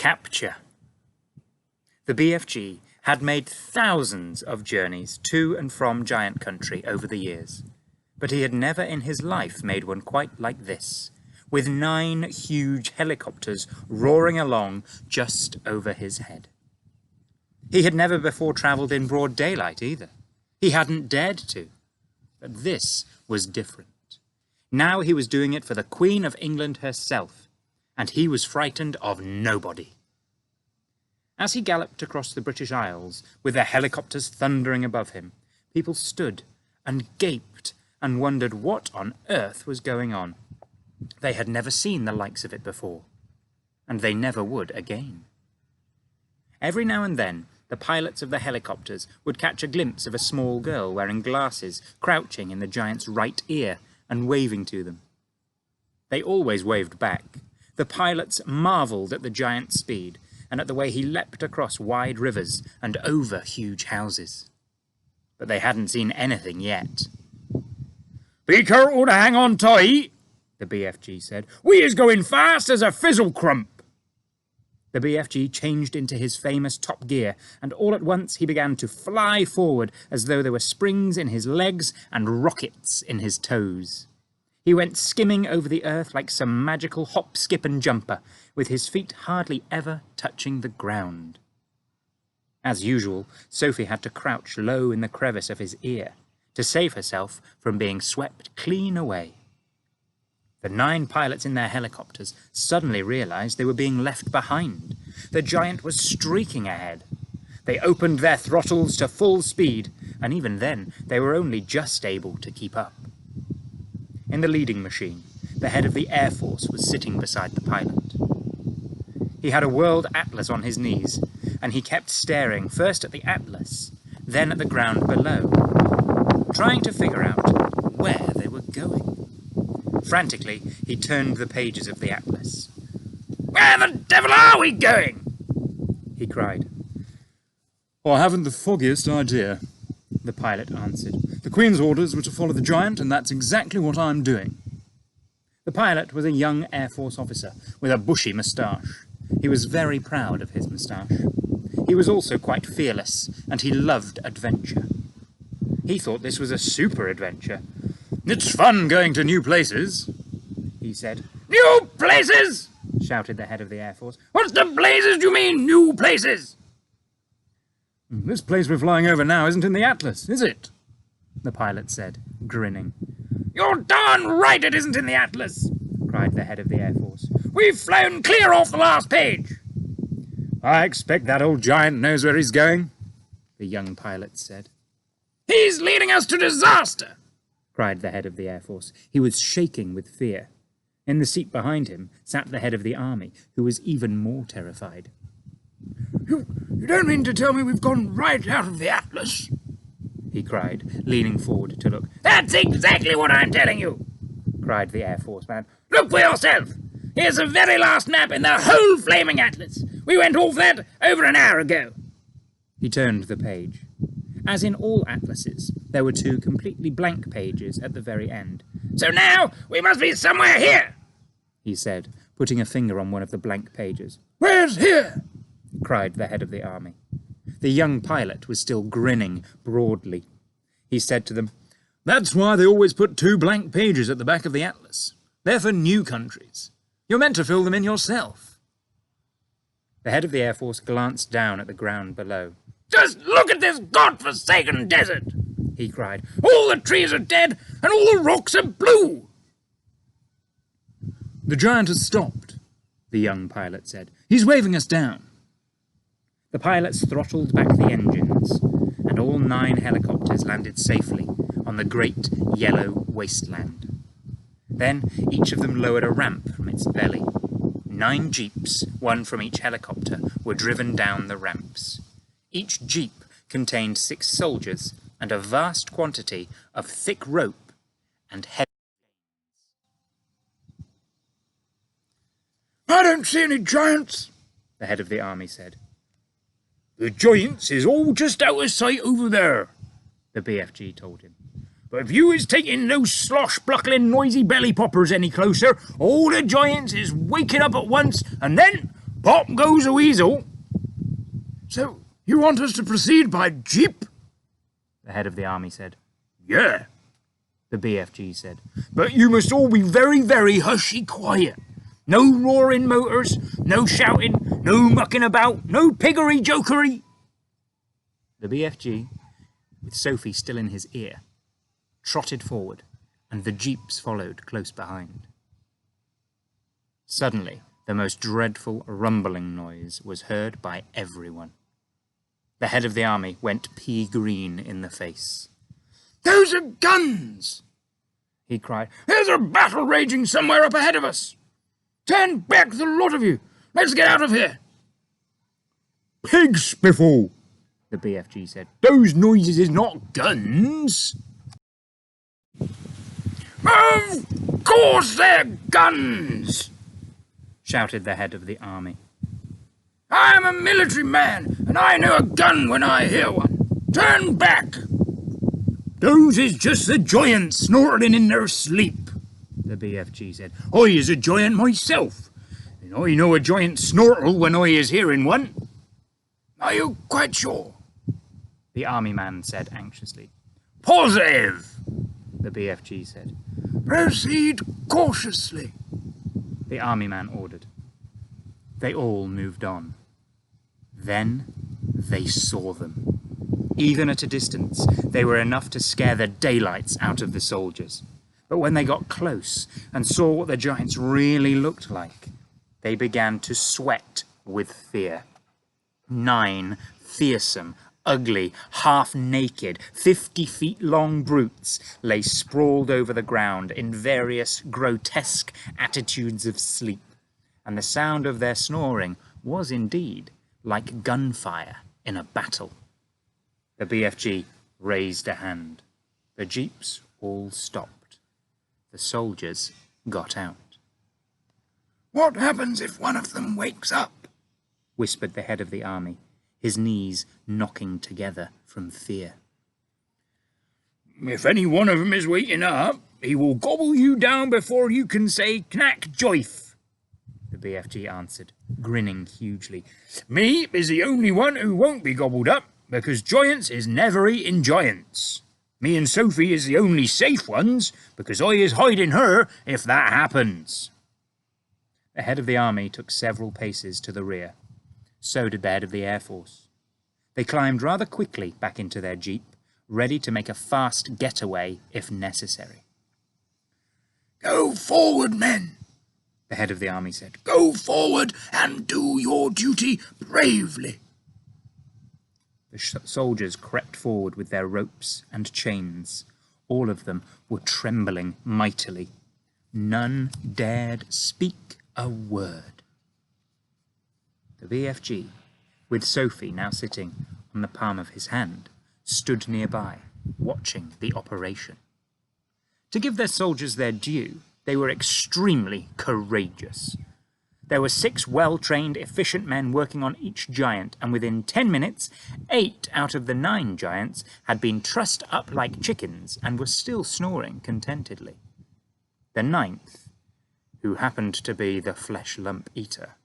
Capture. The BFG had made thousands of journeys to and from Giant Country over the years, but he had never in his life made one quite like this, with 9 huge helicopters roaring along just over his head. He had never before travelled in broad daylight either. He hadn't dared to. But this was different. Now he was doing it for the Queen of England herself, and he was frightened of nobody. As he galloped across the British Isles, with the helicopters thundering above him, people stood and gaped and wondered what on earth was going on. They had never seen the likes of it before, and they never would again. Every now and then, the pilots of the helicopters would catch a glimpse of a small girl wearing glasses, crouching in the giant's right ear and waving to them. They always waved back. The pilots marvelled at the giant's speed and at the way he leapt across wide rivers and over huge houses. But they hadn't seen anything yet. "Be careful to hang on tight," the BFG said. "We is going fast as a fizzle crump." The BFG changed into his famous top gear, and all at once he began to fly forward as though there were springs in his legs and rockets in his toes. He went skimming over the earth like some magical hop, skip and jumper, with his feet hardly ever touching the ground. As usual, Sophie had to crouch low in the crevice of his ear to save herself from being swept clean away. The 9 pilots in their helicopters suddenly realized they were being left behind. The giant was streaking ahead. They opened their throttles to full speed, and even then they were only just able to keep up. In the leading machine, the head of the Air Force was sitting beside the pilot. He had a world atlas on his knees, and he kept staring first at the atlas, then at the ground below, trying to figure out where they were going. Frantically, he turned the pages of the atlas. "Where the devil are we going?" he cried. "I haven't the foggiest idea," the pilot answered. "The Queen's orders were to follow the giant, and that's exactly what I'm doing." The pilot was a young Air Force officer with a bushy moustache. He was very proud of his moustache. He was also quite fearless, and he loved adventure. He thought this was a super adventure. "It's fun going to new places," he said. "New places?" shouted the head of the Air Force. "What the blazes do you mean, new places?" "This place we're flying over now isn't in the atlas, is it?" the pilot said, grinning. "You're darn right it isn't in the atlas," cried the head of the Air Force. "We've flown clear off the last page." "I expect that old giant knows where he's going," the young pilot said. "He's leading us to disaster," cried the head of the Air Force. He was shaking with fear. In the seat behind him sat the head of the army, who was even more terrified. You don't mean to tell me we've gone right out of the atlas?" he cried, leaning forward to look. "That's exactly what I'm telling you," cried the Air Force man. "Look for yourself. Here's the very last map in the whole flaming atlas. We went off that over an hour ago." He turned the page. As in all atlases, there were 2 completely blank pages at the very end. "So now we must be somewhere here," he said, putting a finger on one of the blank pages. "Where's here?" cried the head of the army. The young pilot was still grinning broadly. He said to them, "That's why they always put 2 blank pages at the back of the atlas. They're for new countries. You're meant to fill them in yourself." The head of the Air Force glanced down at the ground below. "Just look at this God-forsaken desert!" he cried. "All the trees are dead, and all the rocks are blue!" "The giant has stopped," the young pilot said. "He's waving us down." The pilots throttled back the engines, and all 9 helicopters landed safely on the great yellow wasteland. Then each of them lowered a ramp from its belly. 9 jeeps, one from each helicopter, were driven down the ramps. Each jeep contained 6 soldiers and a vast quantity of thick rope and heavy chains. "I don't see any giants," the head of the army said. "The giants is all just out of sight over there," the BFG told him. "But if you is taking those slosh-buckling, noisy belly-poppers any closer, all the giants is waking up at once, and then Pop goes a weasel. So, you want us to proceed by jeep? The head of the army said. Yeah. The BFG said. But you must all be very, very hushy quiet. No roaring motors, no shouting, no mucking about, no piggery jokery. The BFG, with Sophie still in his ear, trotted forward, and the jeeps followed close behind. Suddenly, the most dreadful rumbling noise was heard by everyone. The head of the army went pea-green in the face. Those are guns! He cried. There's a battle raging somewhere up ahead of us. Turn back, the lot of you. Let's get out of here. Pig spiffle, the BFG said. Those noises is not guns. Of course they're guns, shouted the head of the army. I'm a military man, and I know a gun when I hear one. Turn back. Those is just the giants snorting in their sleep, the BFG said. I is a giant myself, and I know a giant snortle when I is hearing one. Are you quite sure? The army man said anxiously. Positive, the BFG said. Proceed cautiously, the army man ordered. They all moved on. Then they saw them. Even at a distance, they were enough to scare the daylights out of the soldiers. But when they got close and saw what the giants really looked like, they began to sweat with fear. 9 fearsome, ugly, half-naked, 50-feet-long brutes lay sprawled over the ground in various grotesque attitudes of sleep, and the sound of their snoring was indeed like gunfire in a battle. The BFG raised a hand. The jeeps all stopped. The soldiers got out. What happens if one of them wakes up? Whispered the head of the army, his knees knocking together from fear. If any one of them is waking up, he will gobble you down before you can say knack joif, the BFG answered, grinning hugely. Me is the only one who won't be gobbled up, because giants is never eating giants. Me and Sophie is the only safe ones, because I is hiding her if that happens. The head of the army took several paces to the rear. So did the head of the Air Force. They climbed rather quickly back into their jeep, ready to make a fast getaway if necessary. Go forward, men, the head of the army said. Go forward and do your duty bravely. The soldiers crept forward with their ropes and chains. All of them were trembling mightily. None dared speak a word. The BFG, with Sophie now sitting on the palm of his hand, stood nearby, watching the operation. To give their soldiers their due, they were extremely courageous. There were 6 well-trained, efficient men working on each giant, and within 10 minutes, 8 out of the 9 giants had been trussed up like chickens and were still snoring contentedly. The 9th, who happened to be the flesh lump eater,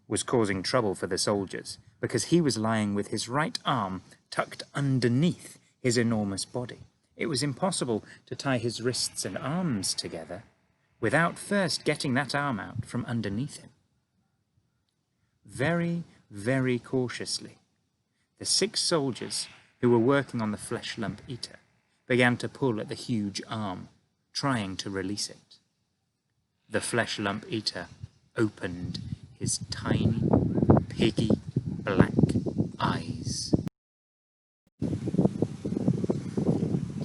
was causing trouble for the soldiers because he was lying with his right arm tucked underneath his enormous body. It was impossible to tie his wrists and arms together without first getting that arm out from underneath him. Very, very cautiously, the 6 soldiers who were working on the flesh lump eater began to pull at the huge arm, trying to release it. The flesh lump eater opened his tiny, piggy, black eyes.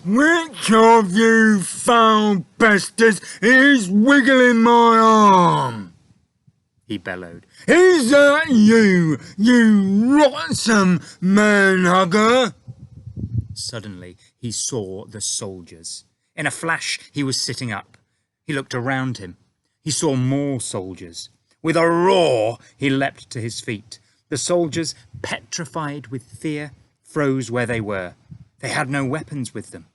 Which of you foul bastards is wiggling my arm? He bellowed. Is that you, you rotten man-hugger? Suddenly, he saw the soldiers. In a flash, he was sitting up. He looked around him. He saw more soldiers. With a roar, he leapt to his feet. The soldiers, petrified with fear, froze where they were. They had no weapons with them.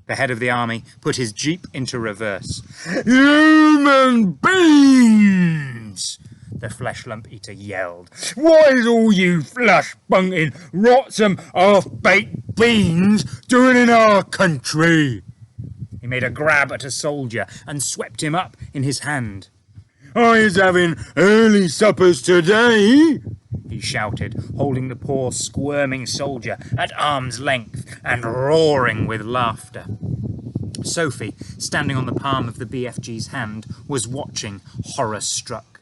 The head of the army put his jeep into reverse. Human beings! the flesh lump eater yelled. What is all you flush-bunting, rotsome, half-baked beans doing in our country? He made a grab at a soldier and swept him up in his hand. I is having early suppers today, he shouted, holding the poor squirming soldier at arm's length and roaring with laughter. Sophie, standing on the palm of the BFG's hand, was watching, horror-struck.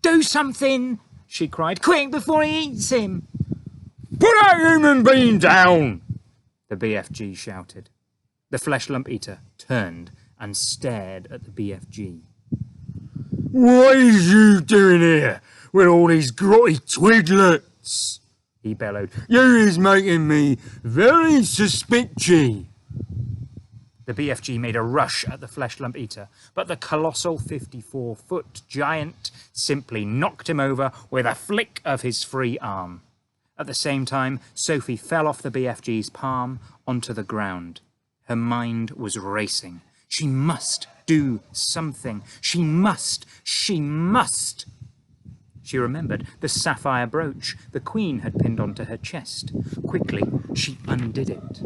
Do something, she cried, quick before he eats him. Put that human being down, the BFG shouted. The flesh lump eater turned and stared at the BFG. What is you doing here with all these grotty twiglets? He bellowed. You is making me very suspicious. The BFG made a rush at the flesh lump eater, but the colossal 54-foot giant simply knocked him over with a flick of his free arm. At the same time, Sophie fell off the BFG's palm onto the ground. Her mind was racing. She must do something. She must. She must. She remembered the sapphire brooch the Queen had pinned onto her chest. Quickly, she undid it.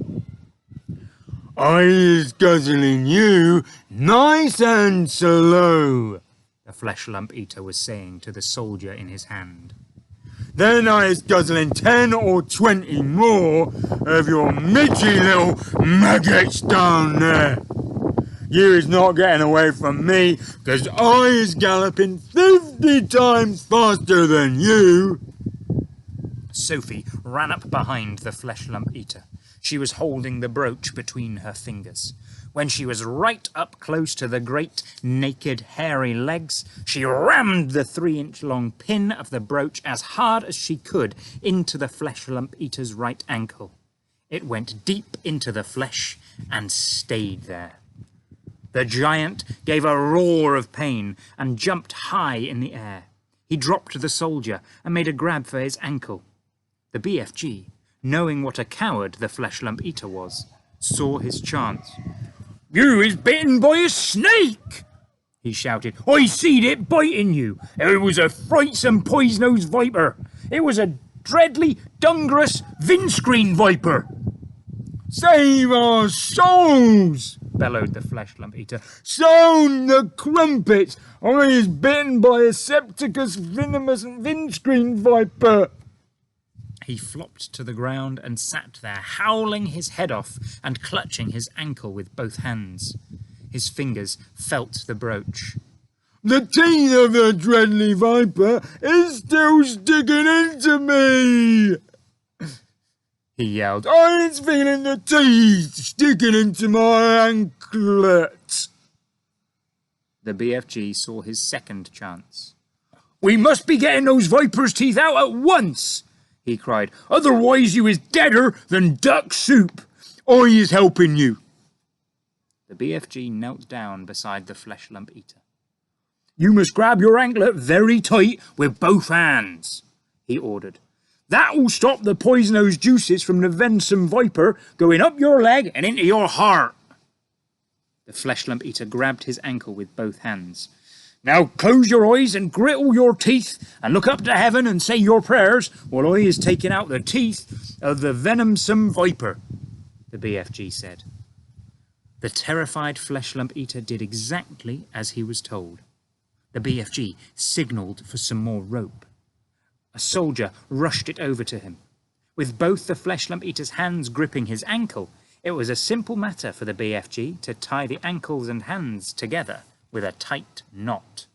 I is guzzling you nice and slow, the flesh lump eater was saying to the soldier in his hand. Then I is guzzling 10 or 20 more of your midgy little maggots down there. You is not getting away from me, because I is galloping 50 times faster than you. Sophie ran up behind the flesh lump eater. She was holding the brooch between her fingers. When she was right up close to the great, naked, hairy legs, she rammed the 3-inch-long pin of the brooch as hard as she could into the flesh lump eater's right ankle. It went deep into the flesh and stayed there. The giant gave a roar of pain and jumped high in the air. He dropped the soldier and made a grab for his ankle. The BFG, knowing what a coward the flesh lump eater was, saw his chance. You is bitten by a snake, he shouted. I seed it biting you. It was a frightsome poisonous viper. It was a dreadly, dungerous windscreen viper. Save our souls, bellowed the flesh lump eater. Sound the crumpets! I is bitten by a septicus venomous windscreen viper. He flopped to the ground and sat there, howling his head off and clutching his ankle with both hands. His fingers felt the brooch. The teeth of the dreadly viper is still sticking into me, he yelled. I is feeling the teeth sticking into my anklet. The BFG saw his second chance. We must be getting those viper's teeth out at once, he cried. Otherwise you is deader than duck soup. I is helping you. The BFG knelt down beside the flesh lump eater. You must grab your anklet very tight with both hands, he ordered. That will stop the poisonous juices from the venison viper going up your leg and into your heart. The flesh lump eater grabbed his ankle with both hands. Now close your eyes and grit all your teeth and look up to heaven and say your prayers while I is taking out the teeth of the venomsome viper, the BFG said. The terrified flesh lump eater did exactly as he was told. The BFG signalled for some more rope. A soldier rushed it over to him. With both the flesh lump eater's hands gripping his ankle, it was a simple matter for the BFG to tie the ankles and hands together with a tight knot.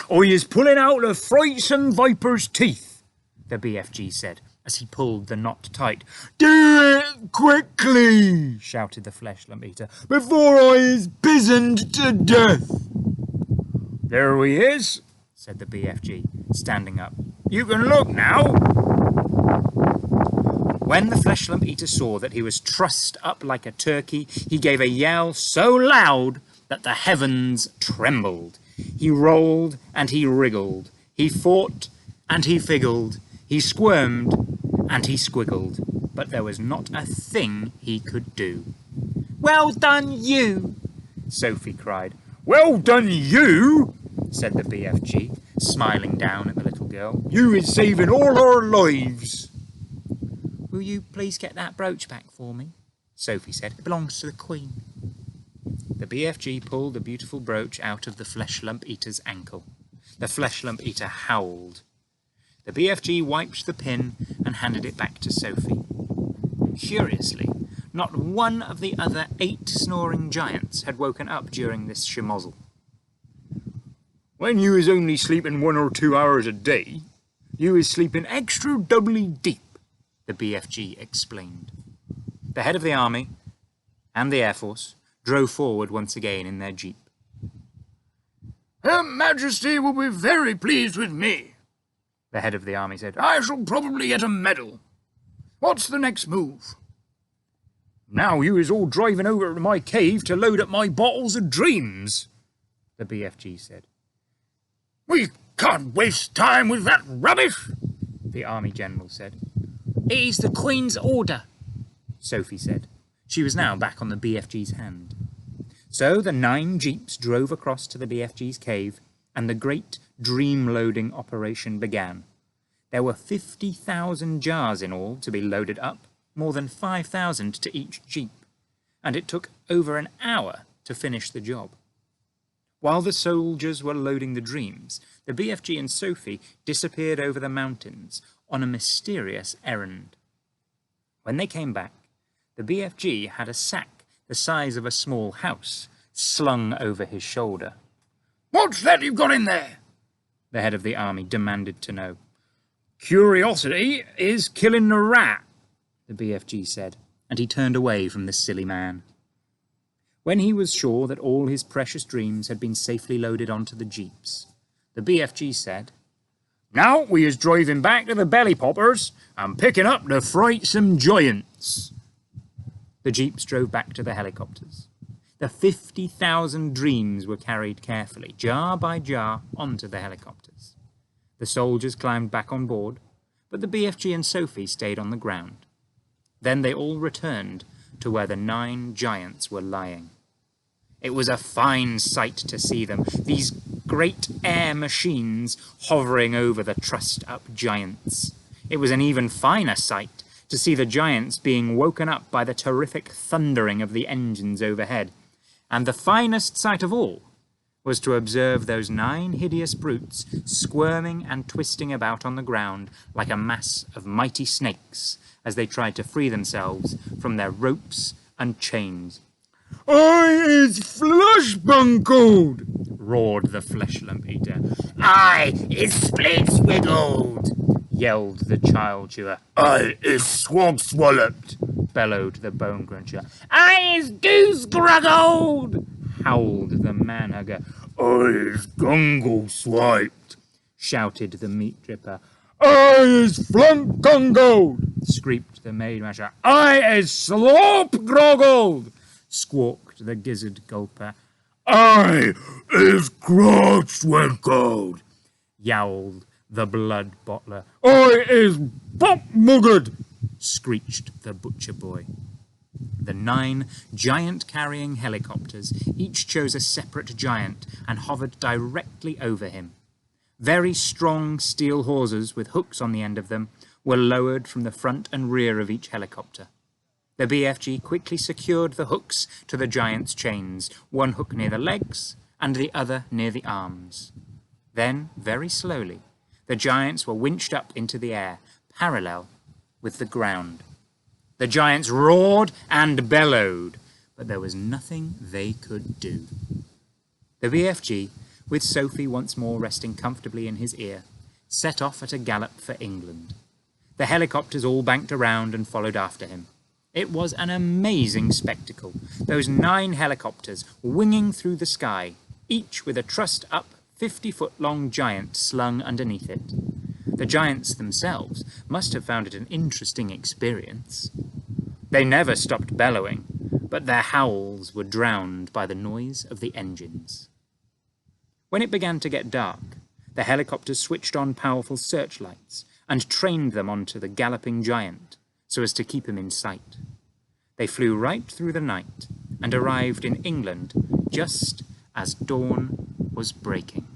I is pulling out the frightsome viper's teeth, the BFG said, as he pulled the knot tight. Do it quickly, shouted the flesh lump eater, before I is pizened to death. There he is, said the BFG, standing up. You can look now. When the flesh lump eater saw that he was trussed up like a turkey, he gave a yell so loud that the heavens trembled. He rolled and he wriggled. He fought and he figgled. He squirmed and he squiggled. But there was not a thing he could do. Well done you, Sophie cried. Well done you, said the BFG. smiling down at the little girl. You is saving all our lives. Will you please get that brooch back for me? Sophie said. It belongs to the Queen. The BFG pulled the beautiful brooch out of the flesh lump eater's ankle. The flesh lump eater howled. The BFG wiped the pin and handed it back to Sophie. Curiously, not one of the other 8 snoring giants had woken up during this schmozzle. When you is only sleeping 1 or 2 hours a day, you is sleeping extra doubly deep, the BFG explained. The head of the army and the Air Force drove forward once again in their jeep. Her Majesty will be very pleased with me, the head of the army said. I shall probably get a medal. What's the next move? Now you is all driving over to my cave to load up my bottles of dreams, the BFG said. We can't waste time with that rubbish, the army general said. It is the Queen's order, Sophie said. She was now back on the BFG's hand. So the 9 jeeps drove across to the BFG's cave, and the great dream-loading operation began. There were 50,000 jars in all to be loaded up, more than 5,000 to each jeep, and it took over an hour to finish the job. While the soldiers were loading the dreams, the BFG and Sophie disappeared over the mountains on a mysterious errand. When they came back, the BFG had a sack the size of a small house slung over his shoulder. What's that you've got in there? The head of the army demanded to know. Curiosity is killing the rat, the BFG said, and he turned away from the silly man. When he was sure that all his precious dreams had been safely loaded onto the jeeps, the BFG said, Now we is driving back to the belly poppers and picking up the frightsome giants. The jeeps drove back to the helicopters. The 50,000 dreams were carried carefully, jar by jar, onto the helicopters. The soldiers climbed back on board, but the BFG and Sophie stayed on the ground. Then they all returned to where the 9 giants were lying. It was a fine sight to see them, these great air machines hovering over the trussed-up giants. It was an even finer sight to see the giants being woken up by the terrific thundering of the engines overhead. And the finest sight of all was to observe those 9 hideous brutes squirming and twisting about on the ground like a mass of mighty snakes as they tried to free themselves from their ropes and chains. I is flesh bungled, roared the flesh lump eater. I is split swiggled, yelled the child chewer. I is swab swalloped, bellowed the bone cruncher. I is goose gruggled, howled the man-hugger. I is gungle swiped, shouted the meat dripper. I is flunk gungled, screeched the maid masher. I is slop groggled, squawked the gizzard gulper. I is crotch swinkled, yowled the blood bottler. I is pop mugged, screeched the butcher boy. The 9 giant-carrying helicopters each chose a separate giant and hovered directly over him. Very strong steel hawsers with hooks on the end of them were lowered from the front and rear of each helicopter. The BFG quickly secured the hooks to the giant's chains, one hook near the legs and the other near the arms. Then, very slowly, the giants were winched up into the air, parallel with the ground. The giants roared and bellowed, but there was nothing they could do. The BFG, with Sophie once more resting comfortably in his ear, set off at a gallop for England. The helicopters all banked around and followed after him. It was an amazing spectacle, those 9 helicopters winging through the sky, each with a trussed-up 50-foot-long giant slung underneath it. The giants themselves must have found it an interesting experience. They never stopped bellowing, but their howls were drowned by the noise of the engines. When it began to get dark, the helicopters switched on powerful searchlights and trained them onto the galloping giant so as to keep him in sight. They flew right through the night and arrived in England just as dawn was breaking.